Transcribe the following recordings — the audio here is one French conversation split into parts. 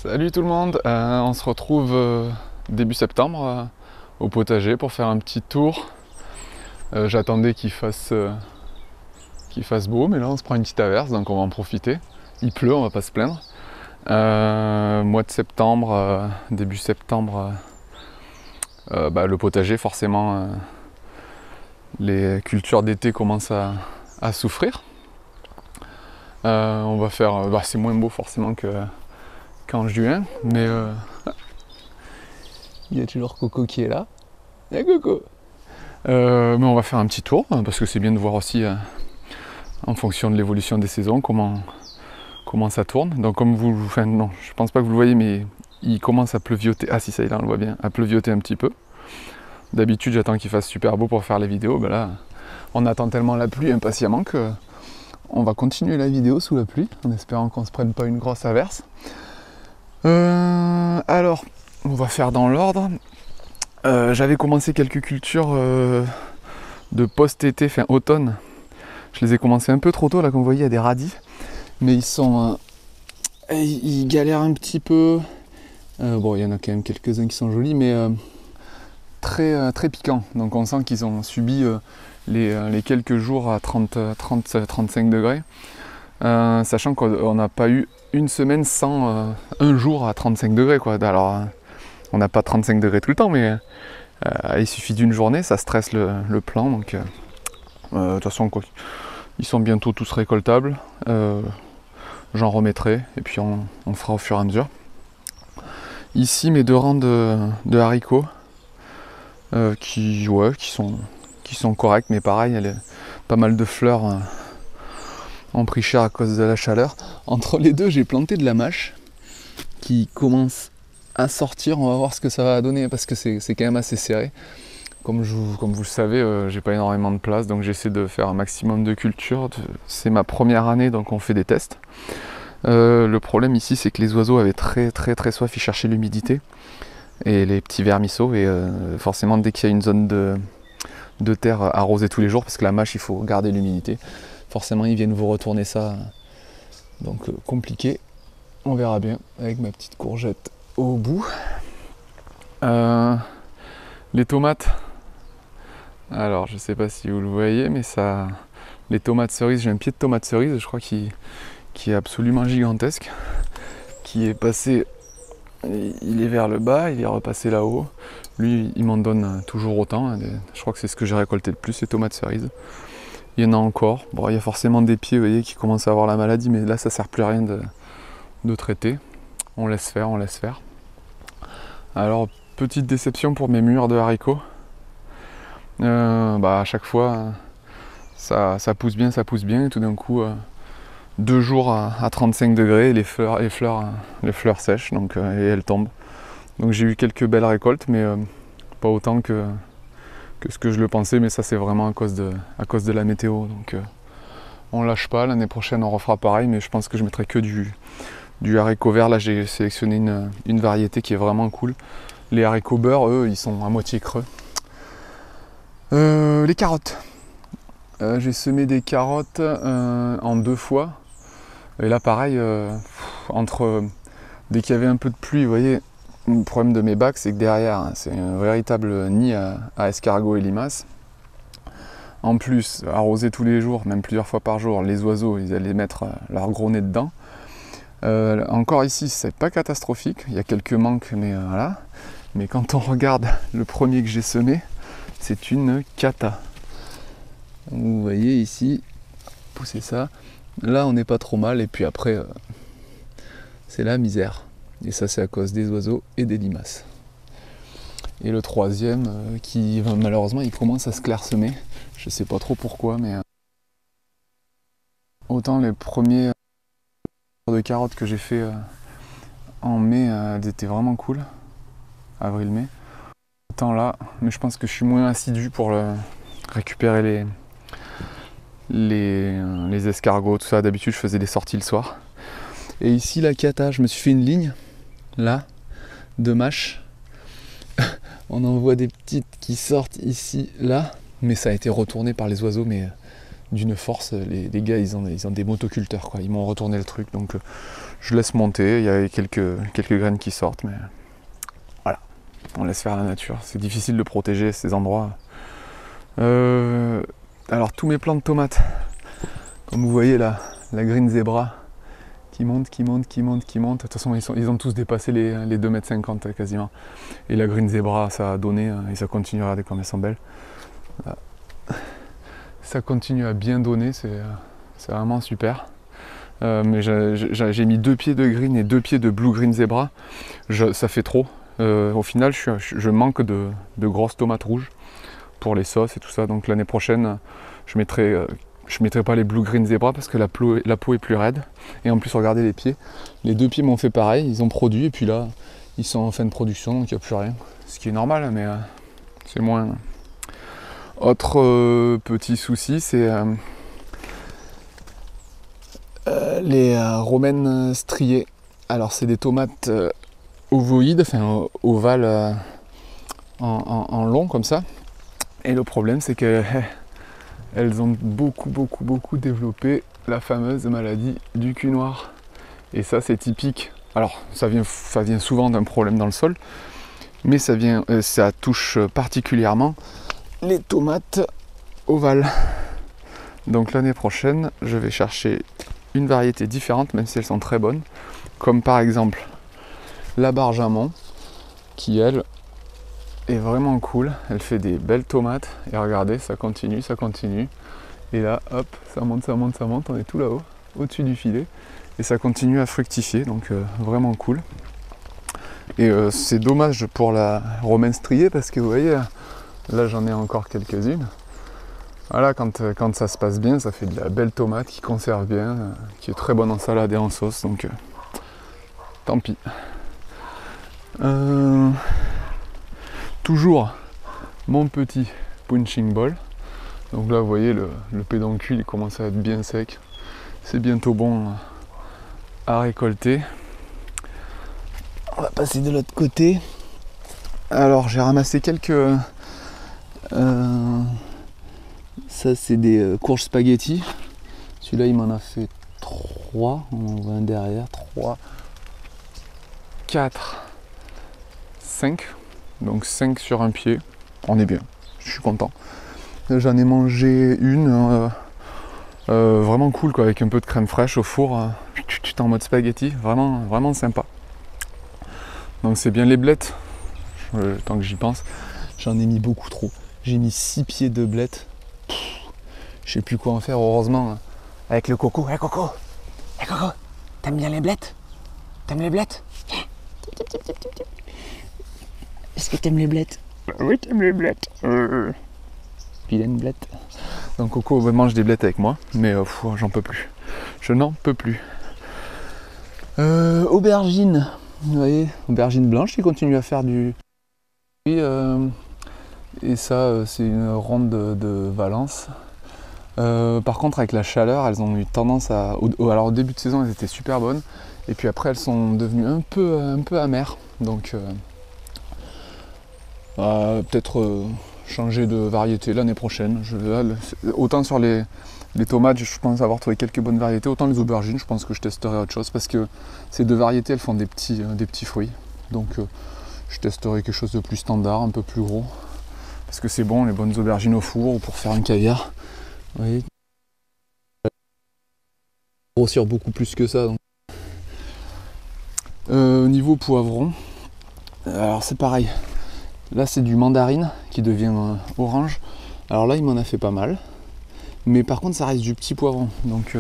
Salut tout le monde, on se retrouve début septembre au potager pour faire un petit tour. J'attendais qu'il fasse beau, mais là on se prend une petite averse, donc on va en profiter. Il pleut, on va pas se plaindre. Mois de septembre, début septembre, le potager forcément, les cultures d'été commencent à souffrir. On va faire, c'est moins beau forcément qu'en juin, mais il y a toujours Coco qui est là. Il y a Coco. Mais on va faire un petit tour parce que c'est bien de voir aussi en fonction de l'évolution des saisons comment ça tourne. Donc comme non, je pense pas que vous le voyez, mais il commence à pleuvioter. Ah si, ça y est, là on le voit bien, à pleuvioter un petit peu. D'habitude j'attends qu'il fasse super beau pour faire les vidéos. Ben là, on attend tellement la pluie impatiemment que on va continuer la vidéo sous la pluie, en espérant qu'on se prenne pas une grosse averse. Alors, on va faire dans l'ordre. J'avais commencé quelques cultures de post-été, fin automne. Je les ai commencé un peu trop tôt, là, comme vous voyez, il y a des radis. Mais ils galèrent un petit peu. Bon, il y en a quand même quelques-uns qui sont jolis, mais très piquants. Donc on sent qu'ils ont subi les quelques jours à 30-35 degrés. Sachant qu'on n'a pas eu une semaine sans un jour à 35 degrés, quoi. Alors, on n'a pas 35 degrés tout le temps, mais il suffit d'une journée, ça stresse le plant. Donc, de toute façon, quoi, ils sont bientôt tous récoltables. J'en remettrai et puis on fera au fur et à mesure. Ici, mes deux rangs de haricots qui sont corrects, mais pareil, il y a pas mal de fleurs ont pris cher à cause de la chaleur. Entre les deux, j'ai planté de la mâche qui commence à sortir. On va voir ce que ça va donner parce que c'est quand même assez serré. Comme vous le savez, j'ai pas énormément de place, donc j'essaie de faire un maximum de culture. C'est ma première année, donc on fait des tests. Le problème ici, c'est que les oiseaux avaient très soif, ils cherchaient l'humidité et les petits vermisseaux. Et forcément, dès qu'il y a une zone de terre arrosée tous les jours, parce que la mâche, il faut garder l'humidité, forcément ils viennent vous retourner ça. Donc compliqué. On verra bien avec ma petite courgette au bout. Les tomates. Alors je sais pas si vous le voyez, mais ça. Les tomates cerises, j'ai un pied de tomate cerise, je crois qui est absolument gigantesque. Qui est passé. Il est vers le bas, il est repassé là-haut. Lui, il m'en donne toujours autant. Je crois que c'est ce que j'ai récolté le plus, les tomates cerises. Il y en a encore. Bon, il y a forcément des pieds, vous voyez, qui commencent à avoir la maladie, mais là, ça sert plus à rien de traiter. On laisse faire. Alors, petite déception pour mes mûres de haricots. À chaque fois, ça pousse bien, et tout d'un coup, 2 jours à 35 degrés, les fleurs sèchent, donc, et elles tombent. Donc j'ai eu quelques belles récoltes, mais pas autant que ce que je le pensais, mais ça c'est vraiment à cause de la météo. Donc on lâche pas, l'année prochaine on refera pareil, mais je pense que je mettrai que du haricot vert. Là j'ai sélectionné une variété qui est vraiment cool. Les haricots beurre, eux, ils sont à moitié creux. Les carottes. J'ai semé des carottes en 2 fois. Et là pareil, dès qu'il y avait un peu de pluie, vous voyez, le problème de mes bacs, c'est que derrière, c'est un véritable nid à escargots et limaces. En plus, arroser tous les jours, même plusieurs fois par jour, les oiseaux, ils allaient mettre leur gros nez dedans. Encore ici, c'est pas catastrophique, il y a quelques manques, mais voilà. Mais quand on regarde le premier que j'ai semé, c'est une cata. Vous voyez ici, pousser ça. Là, on n'est pas trop mal, et puis après, c'est la misère. Et ça, c'est à cause des oiseaux et des limaces. Et le troisième, qui malheureusement, il commence à se clairsemer. Je sais pas trop pourquoi, mais autant les premiers de carottes que j'ai fait en mai, elles étaient vraiment cool, avril-mai. Autant là, mais je pense que je suis moins assidu pour récupérer les escargots, tout ça. D'habitude, je faisais des sorties le soir. Et ici, la cata, je me suis fait une ligne, là, de mâche. On en voit des petites qui sortent ici, là, mais ça a été retourné par les oiseaux, mais d'une force. Les gars, ils ont des motoculteurs, quoi. Ils m'ont retourné le truc, donc je laisse monter. Il y a quelques graines qui sortent, mais voilà, on laisse faire la nature. C'est difficile de protéger ces endroits. Alors tous mes plants de tomates, comme vous voyez là, la Green Zebra qui monte. De toute façon, ils ont tous dépassé les 2,50 m quasiment. Et la Green Zebra, ça a donné et ça continue. Regardez comme elles sont belles. Voilà. Ça continue à bien donner, c'est vraiment super. Mais j'ai mis 2 pieds de green et 2 pieds de blue Green Zebra. Ça fait trop. Au final, je manque de grosses tomates rouges pour les sauces et tout ça. Donc l'année prochaine, je mettrai pas les blue Green Zebra parce que la peau est plus raide. Et en plus, regardez les pieds. Les 2 pieds m'ont fait pareil. Ils ont produit et puis là, ils sont en fin de production, donc il n'y a plus rien. Ce qui est normal, mais c'est moins. Autre petit souci, c'est les romaines striées. Alors c'est des tomates ovoïdes, enfin ovales en long comme ça. Et le problème c'est qu'elles ont beaucoup développé la fameuse maladie du cul noir. Et ça c'est typique. Alors ça vient souvent d'un problème dans le sol, mais ça touche particulièrement les tomates ovales. Donc l'année prochaine, je vais chercher une variété différente, même si elles sont très bonnes, comme par exemple la Barjamon, qui elle est vraiment cool. Elle fait des belles tomates et regardez, ça continue. Et là, hop, ça monte, on est tout là-haut, au-dessus du filet, et ça continue à fructifier, donc vraiment cool. Et c'est dommage pour la romaine striée parce que vous voyez, là j'en ai encore quelques-unes. Voilà, quand ça se passe bien, ça fait de la belle tomate qui conserve bien, qui est très bonne en salade et en sauce, donc tant pis. Toujours mon petit punching ball. Donc là vous voyez le pédoncule il commence à être bien sec. C'est bientôt bon à récolter. On va passer de l'autre côté. Alors j'ai ramassé quelques... ça c'est des courges spaghetti. Celui-là il m'en a fait 3. On voit un derrière. 3, 4, 5. Donc 5 sur un pied. On est bien. Je suis content. J'en ai mangé une. Vraiment cool quoi, avec un peu de crème fraîche au four. Tu en mode spaghetti. Vraiment sympa. Donc c'est bien les blettes. Tant que j'y pense. J'en ai mis beaucoup trop. J'ai mis 6 pieds de blettes. Je sais plus quoi en faire, heureusement. Avec le coco. Hé Coco, t'aimes bien les blettes? T'aimes les blettes? Est-ce que t'aimes les blettes? Oui, t'aimes les blettes. Vilaine blette. Donc Coco mange des blettes avec moi, mais j'en peux plus. Je n'en peux plus. Aubergine. Vous voyez, aubergine blanche qui continue à faire du... Et ça, c'est une ronde de Valence. Par contre, avec la chaleur, elles ont eu tendance à... Alors au début de saison, elles étaient super bonnes. Et puis après, elles sont devenues un peu amères. Donc, peut-être changer de variété l'année prochaine. Autant sur les tomates, je pense avoir trouvé quelques bonnes variétés. Autant les aubergines, je pense que je testerai autre chose. Parce que ces deux variétés, elles font des petits fruits. Donc, je testerai quelque chose de plus standard, un peu plus gros. Parce que c'est bon, les bonnes aubergines au four ou pour faire un caviar. Vous voyez, grossir beaucoup plus que ça. Donc. Niveau poivron, alors c'est pareil. Là c'est du mandarine qui devient orange. Alors là il m'en a fait pas mal. Mais par contre ça reste du petit poivron. Donc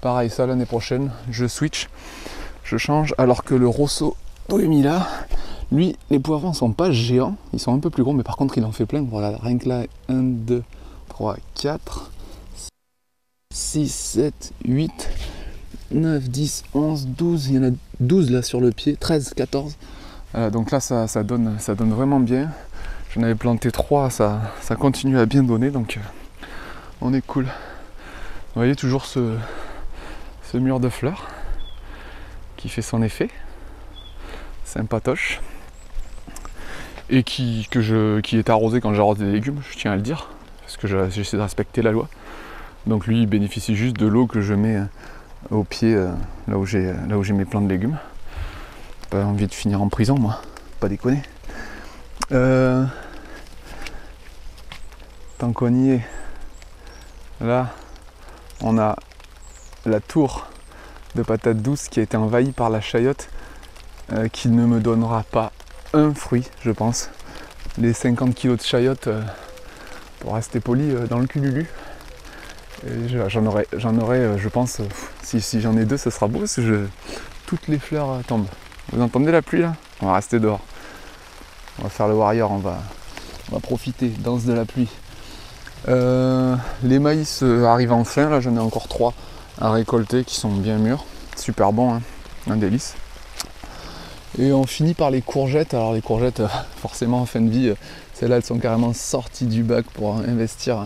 pareil, ça l'année prochaine, je switch, je change. Alors que le Rosso Bohemia, lui, les poivrons sont pas géants, ils sont un peu plus gros, mais par contre il en fait plein. Voilà, rien que là, 1, 2, 3, 4, 6, 7, 8, 9, 10, 11, 12, il y en a 12 là sur le pied, 13, 14. Donc là ça donne vraiment bien. J'en avais planté 3, ça continue à bien donner, donc on est cool. Vous voyez toujours ce mur de fleurs qui fait son effet, sympatoche. Et qui est arrosé quand j'arrose des légumes, je tiens à le dire, parce que j'essaie de respecter la loi. Donc lui il bénéficie juste de l'eau que je mets au pied, là où j'ai mes plants de légumes. Pas envie de finir en prison moi, pas déconner. Tant qu'on y est, là on a la tour de patates douces qui a été envahie par la chayotte, qui ne me donnera pas un fruit, je pense. Les 50 kg de chayotte, pour rester poli, dans le cululu. J'en aurai, je pense, si j'en ai deux, ce sera beau, parce que toutes les fleurs tombent. Vous entendez la pluie là? On va rester dehors. On va faire le warrior, on va profiter, danse de la pluie. Les maïs arrivent enfin, là j'en ai encore 3 à récolter qui sont bien mûrs. Super bon, hein, un délice. Et on finit par les courgettes. Alors les courgettes, forcément en fin de vie, celles-là elles sont carrément sorties du bac pour investir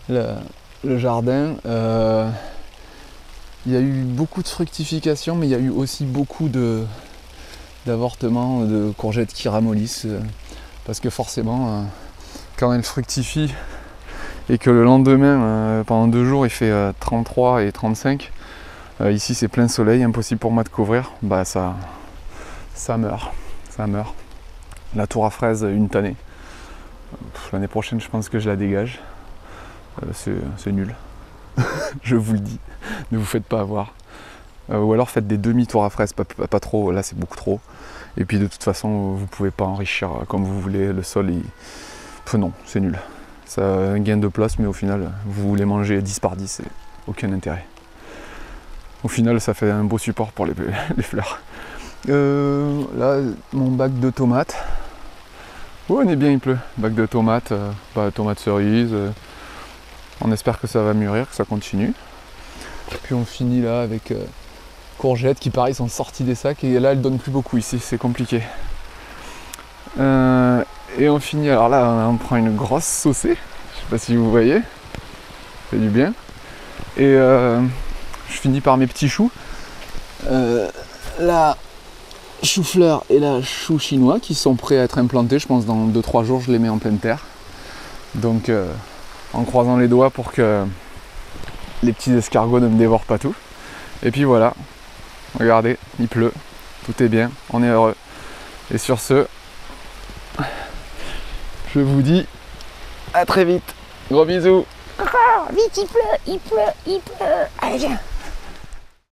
le jardin. Il y a eu beaucoup de fructification, mais il y a eu aussi beaucoup d'avortements de courgettes qui ramollissent. Parce que forcément, quand elles fructifient et que le lendemain, pendant 2 jours, il fait 33 et 35, ici c'est plein soleil, impossible pour moi de couvrir, bah ça meurt. La tour à fraises, une tannée. L'année prochaine, je pense que je la dégage. C'est nul. Je vous le dis, ne vous faites pas avoir. Ou alors faites des demi-tours à fraises, pas trop, là c'est beaucoup trop. Et puis de toute façon, vous pouvez pas enrichir comme vous voulez, le sol, non, c'est nul. Ça a un gain de place, mais au final, vous voulez manger 10 par 10, c'est aucun intérêt. Au final, ça fait un beau support pour les fleurs. Là, mon bac de tomates. Oh, on est bien, il pleut. Bac de tomates, tomates cerises. On espère que ça va mûrir, que ça continue. Puis on finit là avec courgettes qui, pareil, sont sorties des sacs. Et là, elles donnent plus beaucoup ici, c'est compliqué. Et on finit, alors là, on prend une grosse saucée. Je sais pas si vous voyez. Ça fait du bien. Et je finis par mes petits choux. La chou-fleur et la chou chinois qui sont prêts à être implantés. Je pense dans 2-3 jours, je les mets en pleine terre. Donc, en croisant les doigts pour que les petits escargots ne me dévorent pas tout. Et puis voilà. Regardez, il pleut. Tout est bien. On est heureux. Et sur ce, je vous dis à très vite. Gros bisous. Vite, il pleut. Allez, viens.